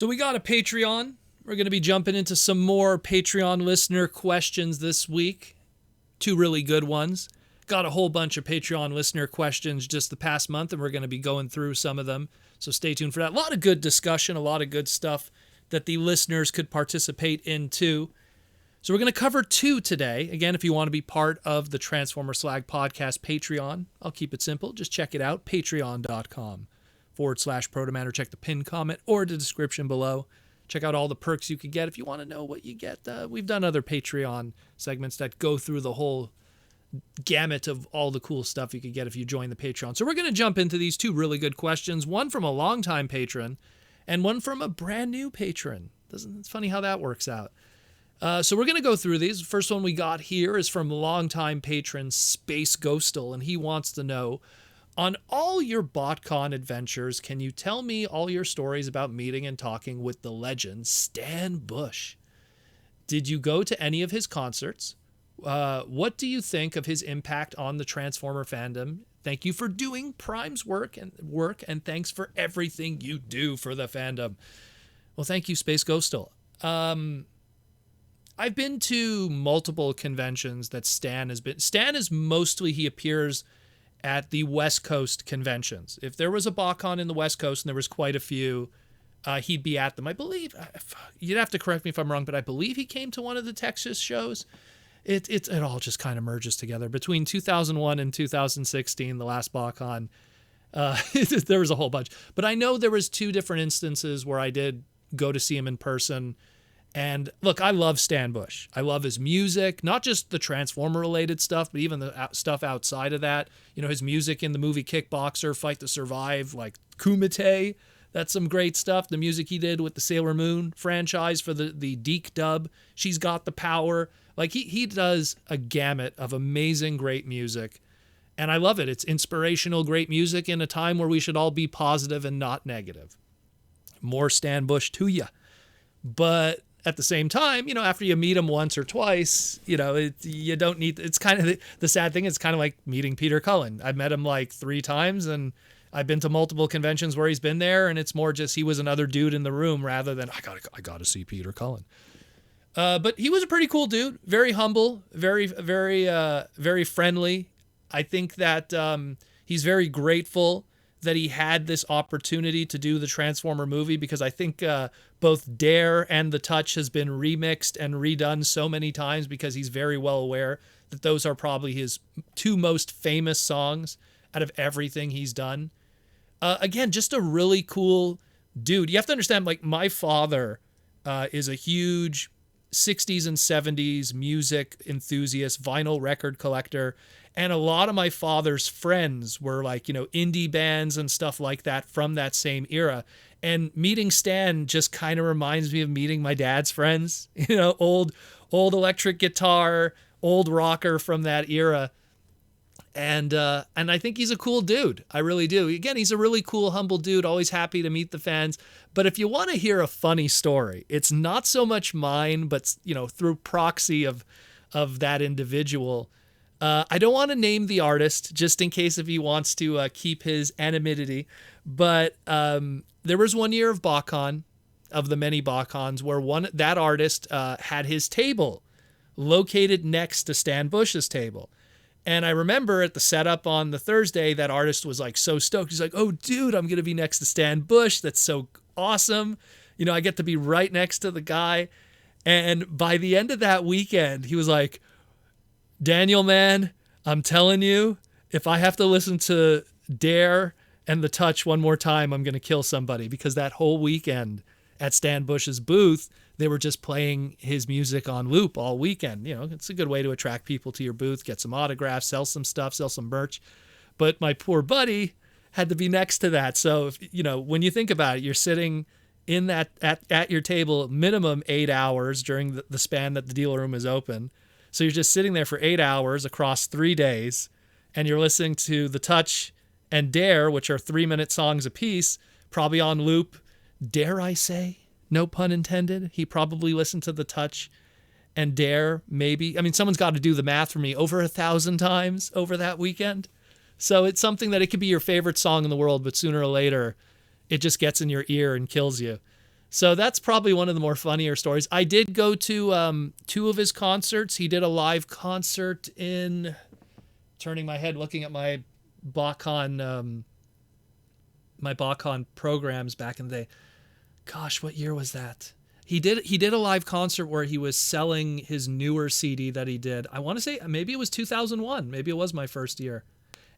So we got a Patreon. We're going to be jumping into some more Patreon listener questions this week. Two really good ones. Got a whole bunch of Patreon listener questions just the past month, and we're going to be going through some of them. So stay tuned for that. A lot of good discussion, a lot of good stuff that the listeners could participate in too. So we're going to cover two today. Again, if you want to be part of the Transformer Slag podcast Patreon, I'll keep it simple. Just check it out, patreon.com/Protoman, or check the pinned comment or the description below. Check out all the perks you could get if you want to know what you get. We've done other Patreon segments that go through the whole gamut of all the cool stuff you could get if you join the Patreon. So we're going to jump into these two really good questions, one from a longtime patron and one from a brand new patron. It's funny how that works out. So we're going to go through these. The first one we got here is from longtime patron Space Ghostal, and he wants to know, on all your BotCon adventures, can you tell me all your stories about meeting and talking with the legend Stan Bush? Did you go to any of his concerts? What do you think of his impact on the Transformer fandom? Thank you for doing Prime's work, and thanks for everything you do for the fandom. Well, thank you, Space Ghostal. I've been to multiple conventions that Stan has been. Stan is mostly, he appears at the West Coast conventions. If there was a BotCon in the West Coast, and there was quite a few, he'd be at them. I believe, you'd have to correct me if I'm wrong, but I believe he came to one of the Texas shows. It all just kind of merges together. Between 2001 and 2016, the last BotCon, there was a whole bunch. But I know there was two different instances where I did go to see him in person. And look, I love Stan Bush. I love his music, not just the Transformer-related stuff, but even the stuff outside of that. You know, his music in the movie Kickboxer, Fight to Survive, like Kumite. That's some great stuff. The music he did with the Sailor Moon franchise for the Deke dub, She's Got the Power. Like, he does a gamut of amazing, great music. And I love it. It's inspirational, great music in a time where we should all be positive and not negative. More Stan Bush to ya. But at the same time, you know, after you meet him once or twice, you know, you don't need, it's kind of the sad thing. It's kind of like meeting Peter Cullen. I've met him like 3 times, and I've been to multiple conventions where he's been there, and it's more just he was another dude in the room rather than I gotta see Peter Cullen. But he was a pretty cool dude, very humble, very friendly. I think that he's very grateful that he had this opportunity to do the Transformer movie, because I think both Dare and The Touch has been remixed and redone so many times, because he's very well aware that those are probably his 2 most famous songs out of everything he's done. Again, just a really cool dude. You have to understand, like, my father is a huge 60s and 70s music enthusiast, vinyl record collector. And a lot of my father's friends were like, you know, indie bands and stuff like that from that same era. And meeting Stan just kind of reminds me of meeting my dad's friends, you know, old electric guitar, old rocker from that era. And I think he's a cool dude. I really do. Again, he's a really cool, humble dude, always happy to meet the fans. But if you want to hear a funny story, it's not so much mine, but, you know, through proxy of that individual. I don't want to name the artist just in case if he wants to keep his anonymity. But there was one year of BotCon, of the many BotCons, where that artist had his table located next to Stan Bush's table. And I remember at the setup on the Thursday, that artist was like so stoked. He's like, "Oh, dude, I'm going to be next to Stan Bush. That's so awesome. You know, I get to be right next to the guy." And by the end of that weekend, he was like, "Daniel, man, I'm telling you, if I have to listen to Dare and The Touch one more time, I'm going to kill somebody." Because that whole weekend at Stan Bush's booth, they were just playing his music on loop all weekend. You know, it's a good way to attract people to your booth, get some autographs, sell some stuff, sell some merch. But my poor buddy had to be next to that. So, you know, when you think about it, you're sitting in that at your table minimum 8 hours during the span that the dealer room is open. So you're just sitting there for 8 hours across 3 days, and you're listening to The Touch and Dare, which are 3-minute songs apiece, probably on loop. Dare I say, no pun intended, he probably listened to The Touch and Dare, maybe. I mean, someone's got to do the math for me, over 1,000 times over that weekend. So it's something that it could be your favorite song in the world, but sooner or later, it just gets in your ear and kills you. So that's probably one of the more funnier stories. I did go to two of his concerts. He did a live concert in, turning my head, looking at my Bacon programs back in the day. Gosh, what year was that? He did a live concert where he was selling his newer CD that he did. I want to say maybe it was 2001. Maybe it was my first year.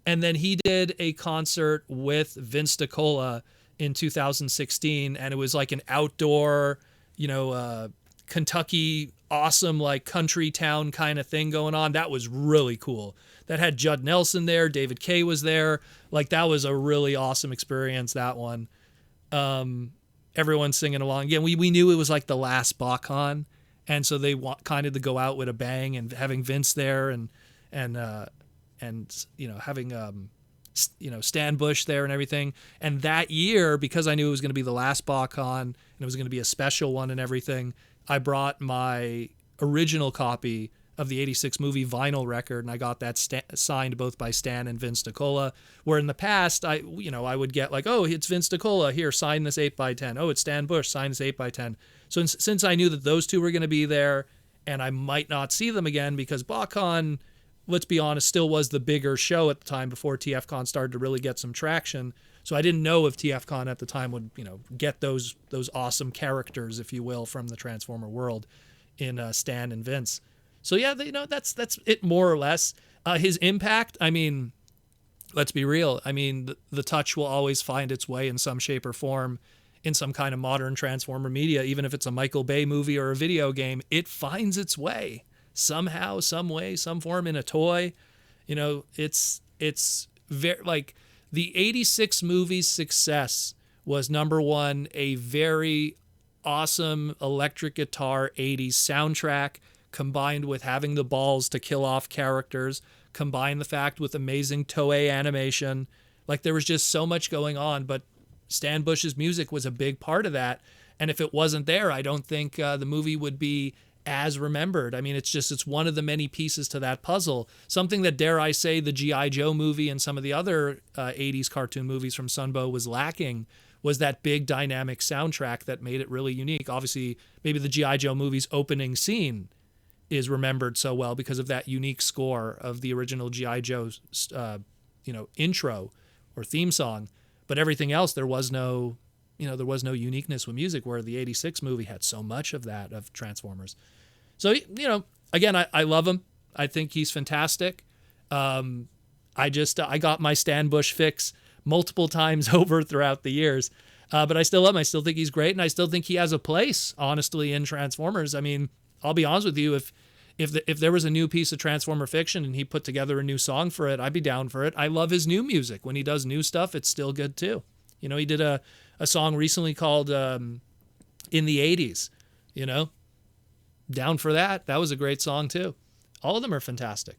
And then he did a concert with Vince DiCola in 2016, and it was like an outdoor, Kentucky awesome like country town kind of thing going on. That was really cool. That had Judd Nelson there, David Kaye was there. Like that was a really awesome experience, that one. Everyone singing along. Again, we knew it was like the last Bacon, and so they want kind of to go out with a bang, and having Vince there and having Stan Bush there and everything. And that year, because I knew it was going to be the last Bacon and it was going to be a special one and everything, I brought my original copy of the 86 movie vinyl record, and I got that signed both by Stan and Vince DiCola, where in the past I would get like, oh, it's Vince DiCola, here, sign this 8x10. Oh, it's Stan Bush, sign this 8x10. So since I knew that those two were going to be there and I might not see them again, because Bacon, let's be honest, still was the bigger show at the time before TFCon started to really get some traction. So I didn't know if TFCon at the time would, get those awesome characters, if you will, from the Transformer world in Stan and Vince. So yeah, that's it more or less. His impact, I mean, let's be real. I mean, the touch will always find its way in some shape or form in some kind of modern Transformer media. Even if it's a Michael Bay movie or a video game, it finds its way somehow, some way, some form, in a toy. It's very like the 86 movie's success was, number one, a very awesome electric guitar 80s soundtrack, combined with having the balls to kill off characters, combine the fact with amazing Toei animation. Like there was just so much going on, but Stan Bush's music was a big part of that. And if it wasn't there, I don't think the movie would be as remembered. I mean, it's one of the many pieces to that puzzle. Something that, dare I say, the G.I. Joe movie and some of the other 80s cartoon movies from Sunbow was lacking, was that big dynamic soundtrack that made it really unique. Obviously, maybe the G.I. Joe movie's opening scene is remembered so well because of that unique score of the original G.I. Joe's, intro or theme song. But everything else, there was no uniqueness with music, where the 86 movie had so much of that, of Transformers. So, again, I love him. I think he's fantastic. I got my Stan Bush fix multiple times over throughout the years. But I still love him. I still think he's great, and I still think he has a place, honestly, in Transformers. I mean, I'll be honest with you, if there was a new piece of Transformer fiction and he put together a new song for it, I'd be down for it. I love his new music. When he does new stuff, it's still good too. He did a song recently called In the 80s, down for that. That was a great song too. All of them are fantastic.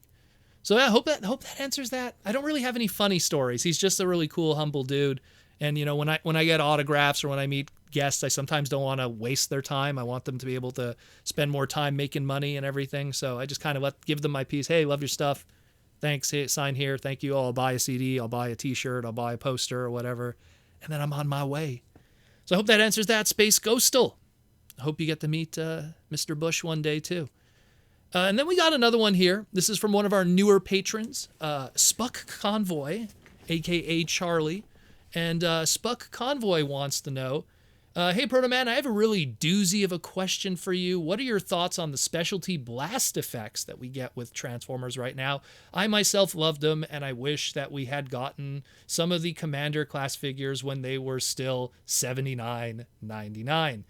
So yeah, I hope that answers that. I don't really have any funny stories. He's just a really cool, humble dude. And when I get autographs or when I meet guests, I sometimes don't want to waste their time. I want them to be able to spend more time making money and everything. So I just kind of give them my piece. Hey, love your stuff. Thanks. Hey, sign here. Thank you. I'll buy a CD. I'll buy a T-shirt. I'll buy a poster or whatever. And then I'm on my way. So I hope that answers that, Space Ghostal. I hope you get to meet Mr. Bush one day too. And then we got another one here. This is from one of our newer patrons, Spuck Convoy, a.k.a. Charlie. And Spuck Convoy wants to know, hey, Proto Man, I have a really doozy of a question for you. What are your thoughts on the specialty blast effects that we get with Transformers right now? I myself loved them, and I wish that we had gotten some of the Commander class figures when they were still $79.99.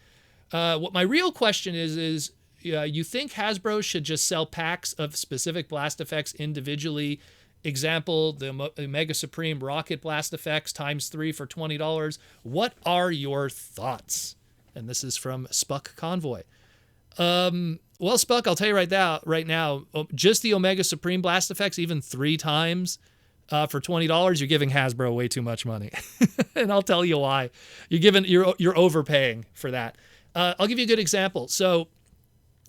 What my real question is you think Hasbro should just sell packs of specific blast effects individually? Example, the Omega Supreme Rocket Blast Effects ×3 for $20. What are your thoughts? And this is from Spuck Convoy. Well, Spuck, I'll tell you right now, just the Omega Supreme Blast Effects, even 3 times for $20, you're giving Hasbro way too much money. And I'll tell you why. You're overpaying for that. I'll give you a good example. So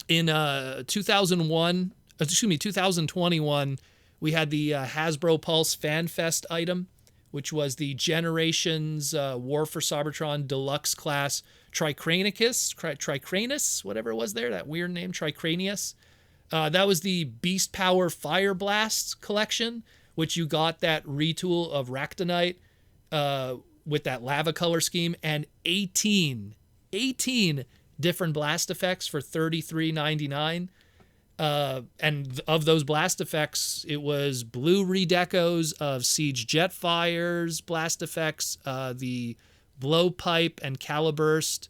in 2021, we had the Hasbro Pulse Fan Fest item, which was the Generations War for Cybertron Deluxe Class Tricranus, whatever it was there, that weird name, Tricranius. That was the Beast Power Fire Blast collection, which you got that retool of Ractonite with that lava color scheme, and 18 different blast effects for $33.99. And of those blast effects, it was blue redecos of Siege Jetfire's blast effects, the Blowpipe and Caliburst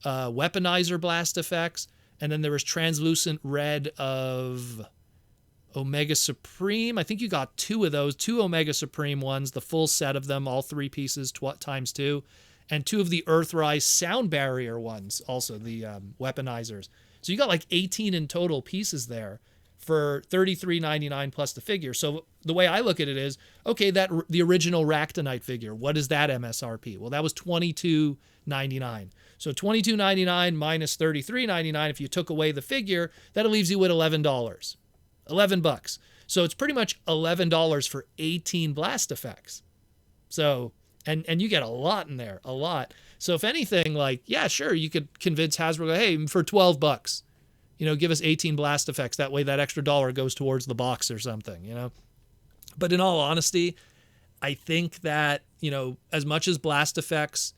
weaponizer blast effects, and then there was translucent red of Omega Supreme. I think you got two of those, two Omega Supreme ones, the full set of them, all three pieces times two, and two of the Earthrise Sound Barrier ones, also the weaponizers. So you got like 18 in total pieces there for $33.99 plus the figure. So the way I look at it is, okay, the original Ractonite figure, what is that MSRP? Well, that was $22.99. So $22.99 minus $33.99, if you took away the figure, that leaves you with $11. $11. So it's pretty much $11 for 18 blast effects. So, and you get a lot in there, a lot. So if anything, like, yeah, sure, you could convince Hasbro, hey, for $12, give us 18 blast effects. That way that extra dollar goes towards the box or something, But in all honesty, I think that, as much as blast effects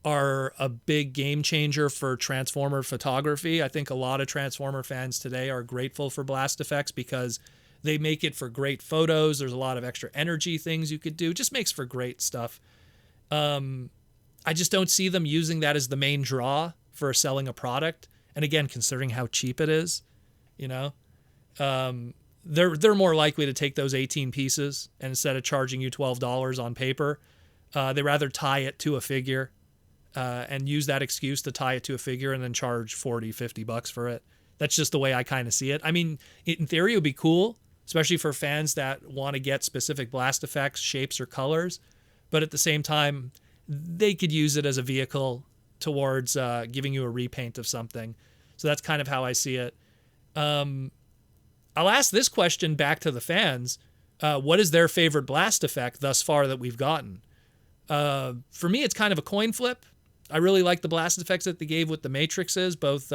are a big game changer for Transformer photography, I think a lot of Transformer fans today are grateful for blast effects because they make it for great photos. There's a lot of extra energy things you could do. It just makes for great stuff. I just don't see them using that as the main draw for selling a product. And again, considering how cheap it is, they're more likely to take those 18 pieces and instead of charging you $12 on paper, they rather tie it to a figure and use that excuse to tie it to a figure and then charge $40-$50 for it. That's just the way I kind of see it. I mean, in theory, it would be cool, especially for fans that want to get specific blast effects, shapes, or colors. But at the same time, they could use it as a vehicle towards giving you a repaint of something. So that's kind of how I see it. I'll ask this question back to the fans. What is their favorite blast effect thus far that we've gotten? For me, it's kind of a coin flip. I really like the blast effects that they gave with the Matrixes, both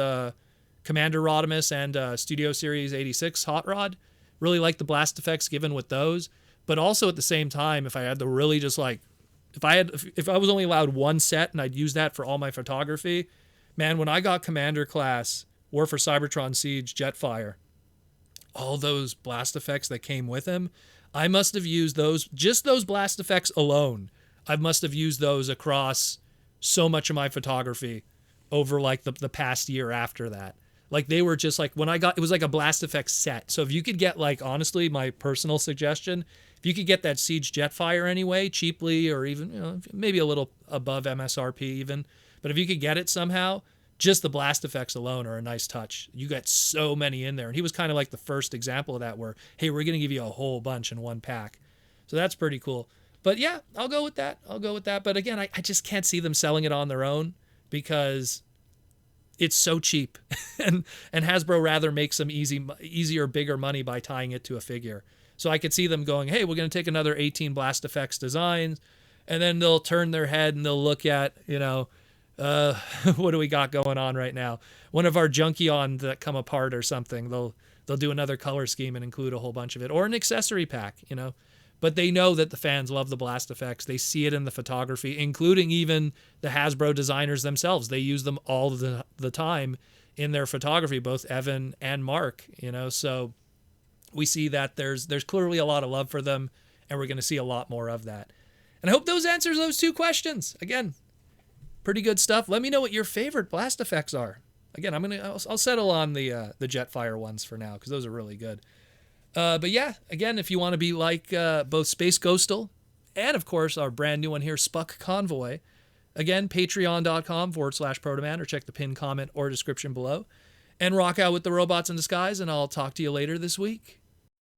Commander Rodimus and Studio Series 86 Hot Rod. Really like the blast effects given with those. But also at the same time, if I had to really just like, if I was only allowed one set and I'd use that for all my photography, man, when I got Commander Class War for Cybertron Siege Jetfire, all those blast effects that came with him, I must have used those, just those blast effects alone. I must have used those across so much of my photography over like the past year after that. Like they were just like, when I got, it was like a blast effects set. So if you could get like, honestly, my personal suggestion, if you could get that Siege Jetfire anyway, cheaply, or even, maybe a little above MSRP even, but if you could get it somehow, just the blast effects alone are a nice touch. You got so many in there. And he was kind of like the first example of that where, hey, we're going to give you a whole bunch in one pack. So that's pretty cool. But yeah, I'll go with that. But again, I just can't see them selling it on their own because it's so cheap. and Hasbro rather make some easier, bigger money by tying it to a figure. So I could see them going, hey, we're going to take another 18 blast effects designs, and then they'll turn their head and they'll look at, what do we got going on right now? One of our Junkion that come apart or something. They'll do another color scheme and include a whole bunch of it, or an accessory pack, But they know that the fans love the blast effects. They see it in the photography, including even the Hasbro designers themselves. They use them all the time in their photography, both Evan and Mark, So we see that there's clearly a lot of love for them, and we're going to see a lot more of that. And I hope those answers those two questions. Again, pretty good stuff. Let me know what your favorite blast effects are. Again, I'll settle on the Jetfire ones for now because those are really good. But yeah, again, if you want to be like both Space Ghostal and, of course, our brand new one here, Spuck Convoy, again, patreon.com/Protoman, or check the pinned comment or description below. And rock out with the robots in disguise, and I'll talk to you later this week.